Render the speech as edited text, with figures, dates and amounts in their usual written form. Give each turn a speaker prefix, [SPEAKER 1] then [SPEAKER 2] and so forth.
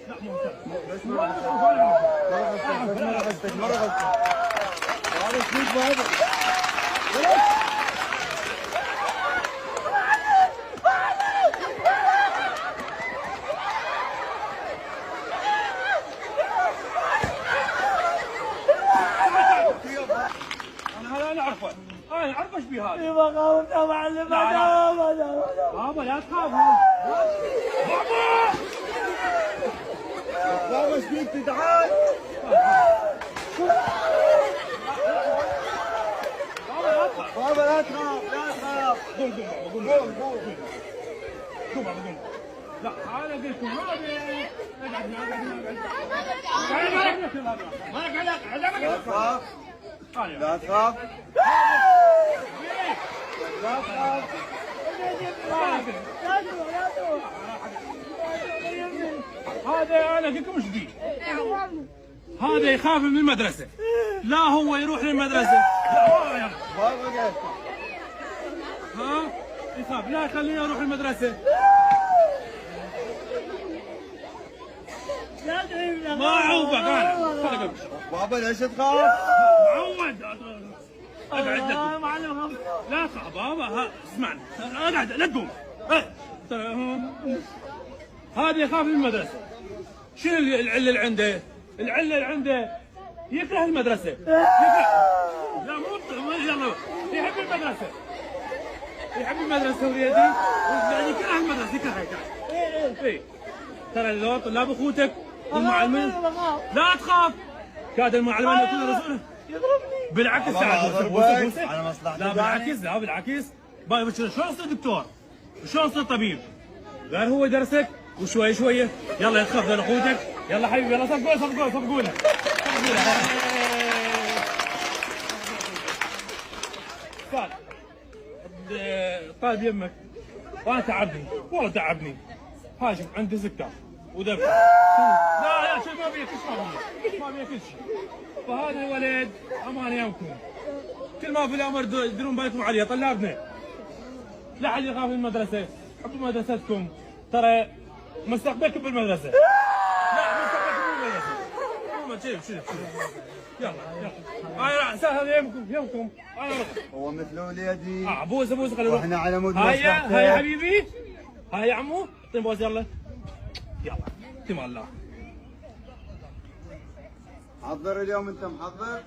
[SPEAKER 1] بس مرة غزتك هذا شريك بهذا.
[SPEAKER 2] انا اعرفه، انا اعرف ايش بيه هذا.
[SPEAKER 3] يبا خاف يا معلم.
[SPEAKER 2] بابا لا تخاف.
[SPEAKER 1] بابا ايش فيك تعال. بابا لا تخاف لا تخاف.
[SPEAKER 2] قوم قوم. لا انا قلت لكم هذا
[SPEAKER 1] لا تخاف لا تخاف لا تخاف.
[SPEAKER 2] هذا انا قلت لكم ايش بيه. هذا يخاف من المدرسه، لا هو يروح للمدرسه لا
[SPEAKER 1] بابا قال
[SPEAKER 2] ها يخاف، لا خليني اروح المدرسه. ما اعوفك انا.
[SPEAKER 1] بابا ليش تخاف؟
[SPEAKER 2] معود اقعد لا تخاف بابا. اسمعني اقعد لا تقوم. هذا يخاف من المدرسه. شنو العله اللي عنده؟ العله اللي عنده يكره المدرسه. لا مو يلا يحب المدرسه. يحب المدرسه وليدي يعني يكره المدرسه يكرهها. اي ترى لو طلاب اخوتك والمعلمين لا تخاف. كاد المعلمين يكون رسوله
[SPEAKER 3] يضربني
[SPEAKER 2] بالعكس
[SPEAKER 1] على مصلحتك.
[SPEAKER 2] لا بالعكس لا بالعكس. شلون تصير دكتور؟ شلون تصير طبيب؟ غير هو يدرسك وشوي شويه يلا يتخاف من اخوتك. يلا حبيبي يلا صفقونا. طالب يمك وانا تعبني والله تعبني. ها شوف عندي سكر ودفع. لا شيء ما بيه كل شيء. فهذا الولد امان يمكم كل ما في الامر تديرون بالكم عليه طلابنا. لا حد يخاف من المدرسه. حبوا مدرستكم ترى مستقبلكم بالمدرسه. لا مستقبلكم بالمدرسه. شوف يلا انا سهل يمكم انا
[SPEAKER 1] هو مثل وليدي.
[SPEAKER 2] بوس خلينا
[SPEAKER 1] واحنا على مود
[SPEAKER 2] هيا يا حبيبي. هيا يا عمو اعطيني بوس يلا تمام الله.
[SPEAKER 1] حضر اليوم انت محضر؟